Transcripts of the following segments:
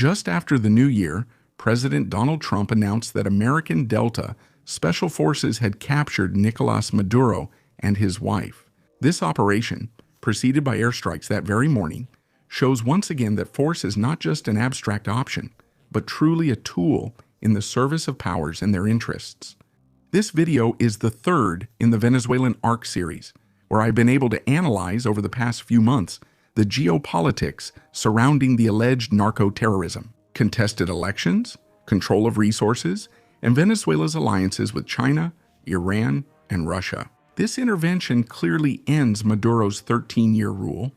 Just after the new year, President Donald Trump announced that American Delta Special Forces had captured Nicolas Maduro and his wife. This operation, preceded by airstrikes that very morning, shows once again that force is not just an abstract option, but truly a tool in the service of powers and their interests. This video is the third in the Venezuelan ARC series, where I've been able to analyze over the past few months the geopolitics surrounding the alleged narco-terrorism, contested elections, control of resources, and Venezuela's alliances with China, Iran, and Russia. This intervention clearly ends Maduro's 13-year rule,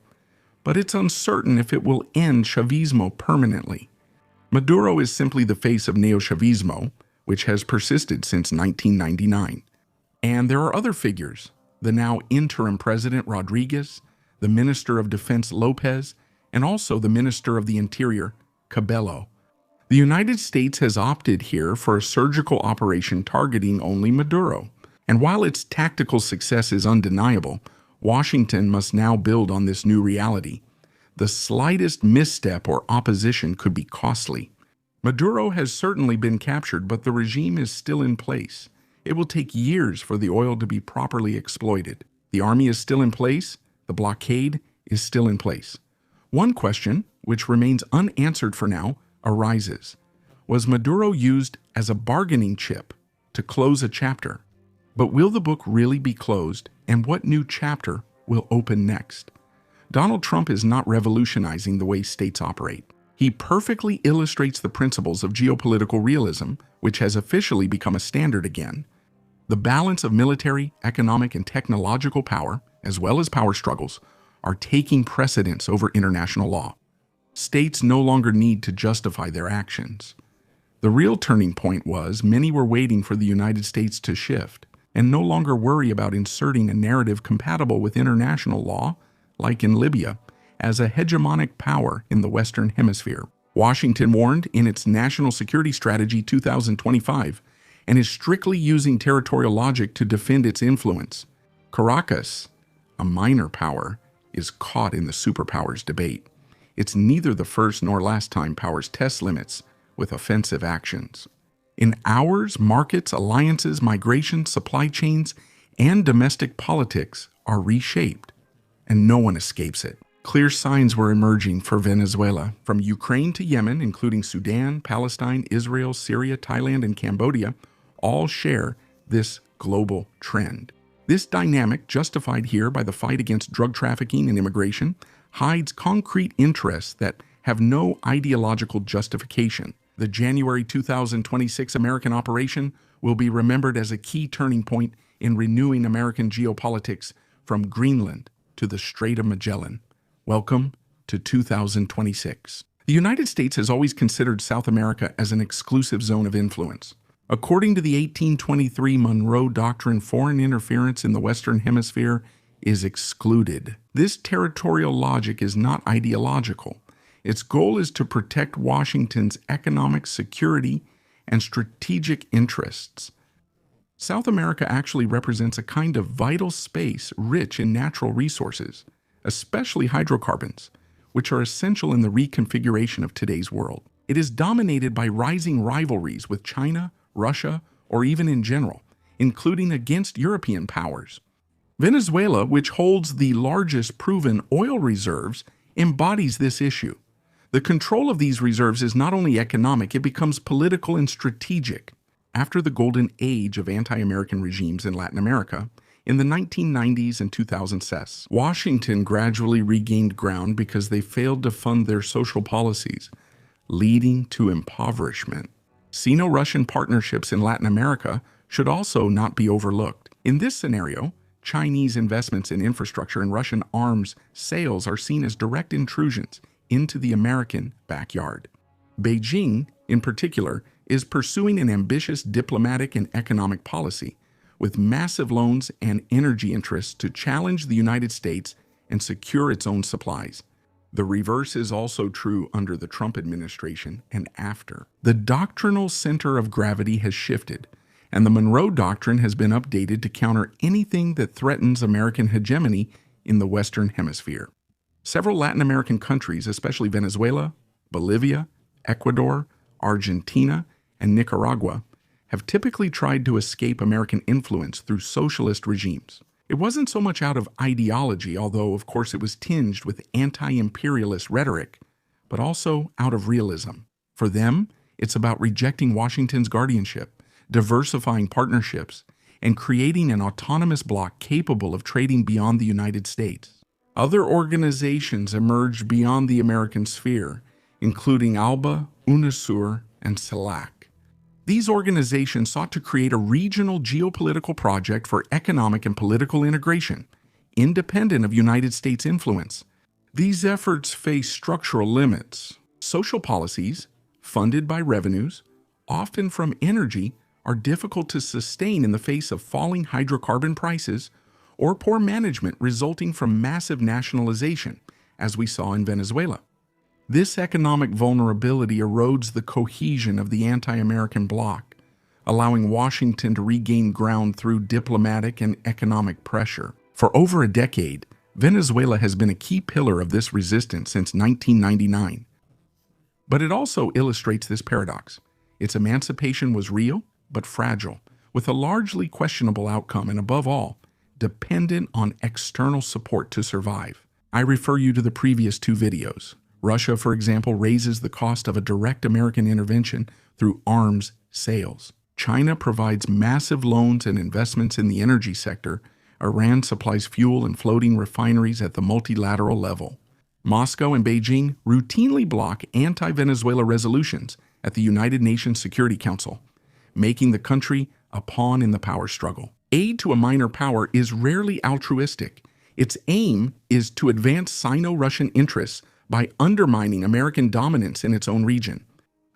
but it's uncertain if it will end Chavismo permanently. Maduro is simply the face of Neo-Chavism, which has persisted since 1999. And there are other figures, the now interim President Rodriguez, the Minister of Defense Lopez, and also the Minister of the Interior, Cabello. The United States has opted here for a surgical operation targeting only Maduro. And while its tactical success is undeniable, Washington must now build on this new reality. The slightest misstep or opposition could be costly. Maduro has certainly been captured, but the regime is still in place. It will take years for the oil to be properly exploited. The army is still in place. The blockade is still in place. One question, which remains unanswered for now, arises. Was Maduro used as a bargaining chip to close a chapter? But will the book really be closed, and what new chapter will open next? Donald Trump is not revolutionizing the way states operate. He perfectly illustrates the principles of geopolitical realism, which has officially become a standard again. The balance of military, economic, and technological power, as well as power struggles, are taking precedence over international law. States no longer need to justify their actions. The real turning point was many were waiting for the United States to shift and no longer worry about inserting a narrative compatible with international law, like in Libya, as a hegemonic power in the Western Hemisphere. Washington warned in its National Security Strategy 2025 and is strictly using territorial logic to defend its influence. Caracas, a minor power, is caught in the superpowers debate. It's neither the first nor last time powers test limits with offensive actions. In hours, markets, alliances, migration, supply chains, and domestic politics are reshaped, and no one escapes it. Clear signs were emerging for Venezuela. From Ukraine to Yemen, including Sudan, Palestine, Israel, Syria, Thailand, and Cambodia, all share this global trend. This dynamic, justified here by the fight against drug trafficking and immigration, hides concrete interests that have no ideological justification. The January 2026 American operation will be remembered as a key turning point in renewing American geopolitics from Greenland to the Strait of Magellan. Welcome to 2026. The United States has always considered South America as an exclusive zone of influence. According to the 1823 Monroe Doctrine, foreign interference in the Western Hemisphere is excluded. This territorial logic is not ideological. Its goal is to protect Washington's economic security and strategic interests. South America actually represents a kind of vital space rich in natural resources, especially hydrocarbons, which are essential in the reconfiguration of today's world. It is dominated by rising rivalries with China, Russia, or even in general, including against European powers. Venezuela, which holds the largest proven oil reserves, embodies this issue. The control of these reserves is not only economic, it becomes political and strategic. After the golden age of anti-American regimes in Latin America, in the 1990s and 2000s, Washington gradually regained ground because they failed to fund their social policies, leading to impoverishment. Sino-Russian partnerships in Latin America should also not be overlooked. In this scenario, Chinese investments in infrastructure and Russian arms sales are seen as direct intrusions into the American backyard. Beijing, in particular, is pursuing an ambitious diplomatic and economic policy, with massive loans and energy interests to challenge the United States and secure its own supplies. The reverse is also true under the Trump administration and after. The doctrinal center of gravity has shifted, and the Monroe Doctrine has been updated to counter anything that threatens American hegemony in the Western Hemisphere. Several Latin American countries, especially Venezuela, Bolivia, Ecuador, Argentina, and Nicaragua have typically tried to escape American influence through socialist regimes. It wasn't so much out of ideology, although of course it was tinged with anti-imperialist rhetoric, but also out of realism. For them, it's about rejecting Washington's guardianship, diversifying partnerships, and creating an autonomous bloc capable of trading beyond the United States. Other organizations emerged beyond the American sphere, including ALBA, UNASUR, and CELAC. These organizations sought to create a regional geopolitical project for economic and political integration, independent of United States influence. These efforts face structural limits. Social policies, funded by revenues, often from energy, are difficult to sustain in the face of falling hydrocarbon prices or poor management resulting from massive nationalization, as we saw in Venezuela. This economic vulnerability erodes the cohesion of the anti-American bloc, allowing Washington to regain ground through diplomatic and economic pressure. For over a decade, Venezuela has been a key pillar of this resistance since 1999. But it also illustrates this paradox. Its emancipation was real, but fragile, with a largely questionable outcome and, above all, dependent on external support to survive. I refer you to the previous two videos. Russia, for example, raises the cost of a direct American intervention through arms sales. China provides massive loans and investments in the energy sector. Iran supplies fuel and floating refineries at the multilateral level. Moscow and Beijing routinely block anti-Venezuela resolutions at the United Nations Security Council, making the country a pawn in the power struggle. Aid to a minor power is rarely altruistic. Its aim is to advance Sino-Russian interests by undermining American dominance in its own region,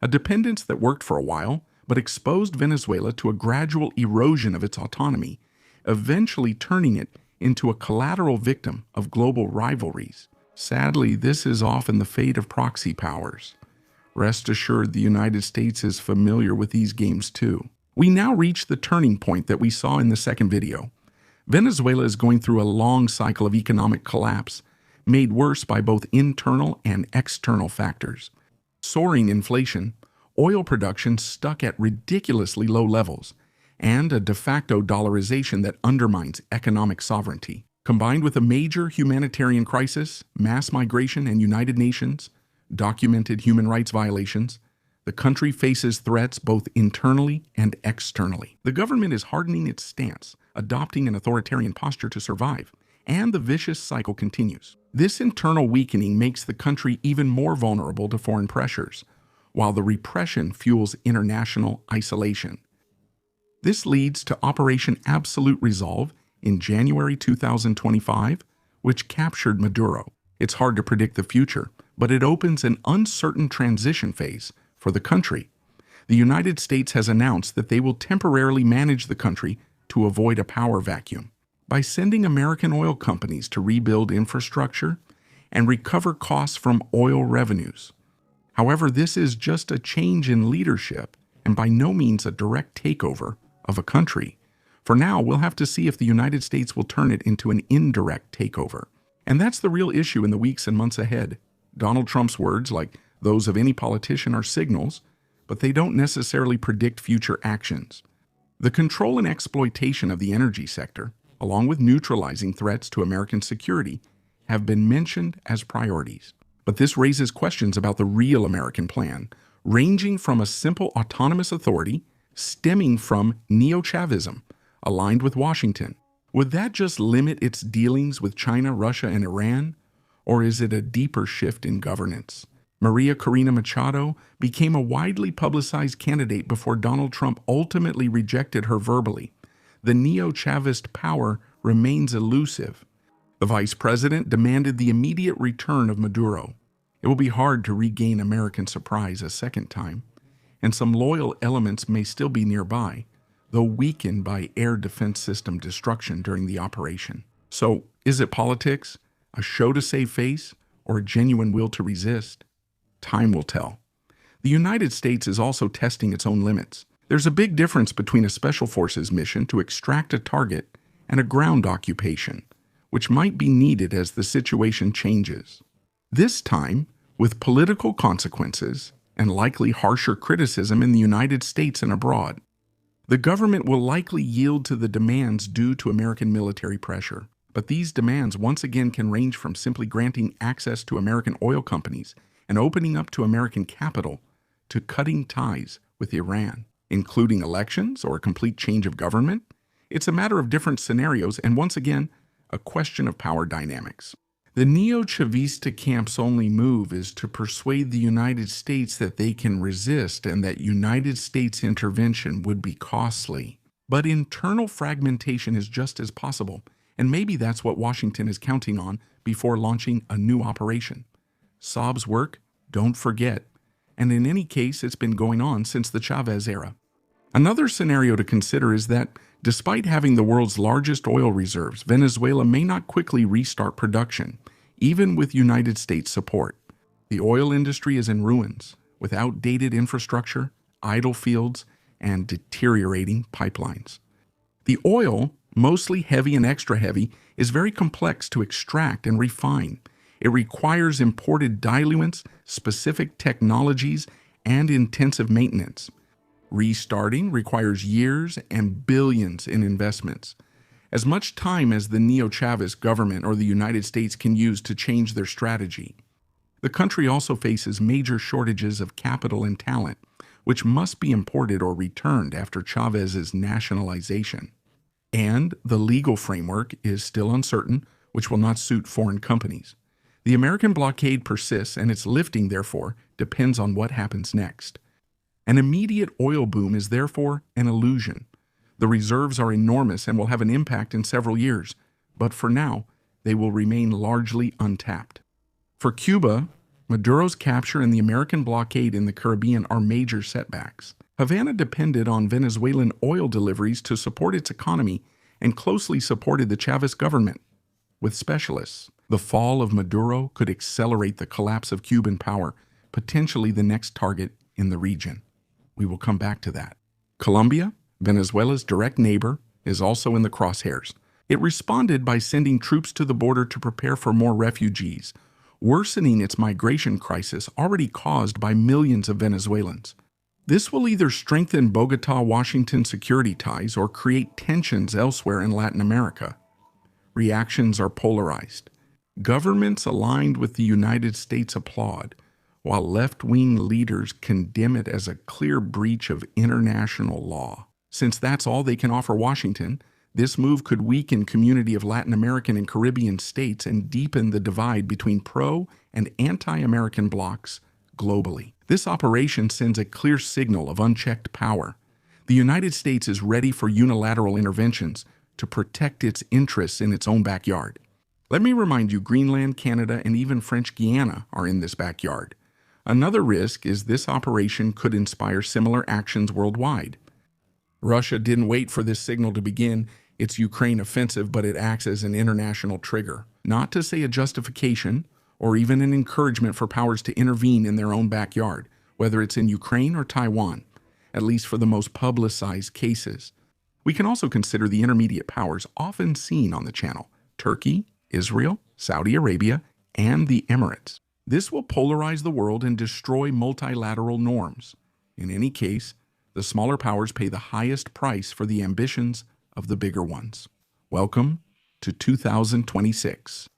a dependence that worked for a while but exposed Venezuela to a gradual erosion of its autonomy, eventually turning it into a collateral victim of global rivalries. Sadly, this is often the fate of proxy powers. Rest assured, the United States is familiar with these games too. We now reach the turning point that we saw in the second video. Venezuela is going through a long cycle of economic collapse, made worse by both internal and external factors. Soaring inflation, oil production stuck at ridiculously low levels, and a de facto dollarization that undermines economic sovereignty. Combined with a major humanitarian crisis, mass migration, and United Nations documented human rights violations, the country faces threats both internally and externally. The government is hardening its stance, adopting an authoritarian posture to survive, and the vicious cycle continues. This internal weakening makes the country even more vulnerable to foreign pressures, while the repression fuels international isolation. This leads to Operation Absolute Resolve in January 2025, which captured Maduro. It's hard to predict the future, but it opens an uncertain transition phase for the country. The United States has announced that they will temporarily manage the country to avoid a power vacuum by sending American oil companies to rebuild infrastructure and recover costs from oil revenues. However, this is just a change in leadership and by no means a direct takeover of a country. For now, we'll have to see if the United States will turn it into an indirect takeover. And that's the real issue in the weeks and months ahead. Donald Trump's words, like those of any politician, are signals, but they don't necessarily predict future actions. The control and exploitation of the energy sector, along with neutralizing threats to American security, have been mentioned as priorities. But this raises questions about the real American plan, ranging from a simple autonomous authority stemming from Neo-Chavism, aligned with Washington. Would that just limit its dealings with China, Russia, and Iran? Or is it a deeper shift in governance? Maria Corina Machado became a widely publicized candidate before Donald Trump ultimately rejected her verbally. The neo-Chavist power remains elusive. The vice president demanded the immediate return of Maduro. It will be hard to regain American surprise a second time, and some loyal elements may still be nearby, though weakened by air defense system destruction during the operation. So, is it politics, a show to save face, or a genuine will to resist? Time will tell. The United States is also testing its own limits. There's a big difference between a special forces mission to extract a target and a ground occupation, which might be needed as the situation changes. This time, with political consequences and likely harsher criticism in the United States and abroad. The government will likely yield to the demands due to American military pressure. But these demands once again can range from simply granting access to American oil companies and opening up to American capital to cutting ties with Iran, including elections or a complete change of government. It's a matter of different scenarios and once again, a question of power dynamics. The Neo-Chavista camp's only move is to persuade the United States that they can resist and that United States intervention would be costly. But internal fragmentation is just as possible, and maybe that's what Washington is counting on before launching a new operation. Saab's work, don't forget, and in any case, it's been going on since the Chavez era. Another scenario to consider is that, despite having the world's largest oil reserves, Venezuela may not quickly restart production, even with United States support. The oil industry is in ruins, with outdated infrastructure, idle fields, and deteriorating pipelines. The oil, mostly heavy and extra heavy, is very complex to extract and refine. It requires imported diluents, specific technologies, and intensive maintenance. Restarting requires years and billions in investments. As much time as the Neo-Chavist government or the United States can use to change their strategy. The country also faces major shortages of capital and talent, which must be imported or returned after Chavez's nationalization. And the legal framework is still uncertain, which will not suit foreign companies. The American blockade persists, and its lifting, therefore, depends on what happens next. An immediate oil boom is therefore an illusion. The reserves are enormous and will have an impact in several years, but for now, they will remain largely untapped. For Cuba, Maduro's capture and the American blockade in the Caribbean are major setbacks. Havana depended on Venezuelan oil deliveries to support its economy and closely supported the Chavez government. With specialists, the fall of Maduro could accelerate the collapse of Cuban power, potentially the next target in the region. We will come back to that. Colombia, Venezuela's direct neighbor, is also in the crosshairs. It responded by sending troops to the border to prepare for more refugees, worsening its migration crisis already caused by millions of Venezuelans. This will either strengthen Bogota-Washington security ties or create tensions elsewhere in Latin America. Reactions are polarized. Governments aligned with the United States applaud, while left-wing leaders condemn it as a clear breach of international law. Since that's all they can offer Washington, this move could weaken community of Latin American and Caribbean states and deepen the divide between pro- and anti-American blocs globally. This operation sends a clear signal of unchecked power. The United States is ready for unilateral interventions to protect its interests in its own backyard. Let me remind you, Greenland, Canada, and even French Guiana are in this backyard. Another risk is this operation could inspire similar actions worldwide. Russia didn't wait for this signal to begin its Ukraine offensive, but it acts as an international trigger, not to say a justification or even an encouragement for powers to intervene in their own backyard, whether it's in Ukraine or Taiwan, at least for the most publicized cases. We can also consider the intermediate powers often seen on the channel: Turkey, Israel, Saudi Arabia, and the Emirates. This will polarize the world and destroy multilateral norms. In any case, the smaller powers pay the highest price for the ambitions of the bigger ones. Welcome to 2026.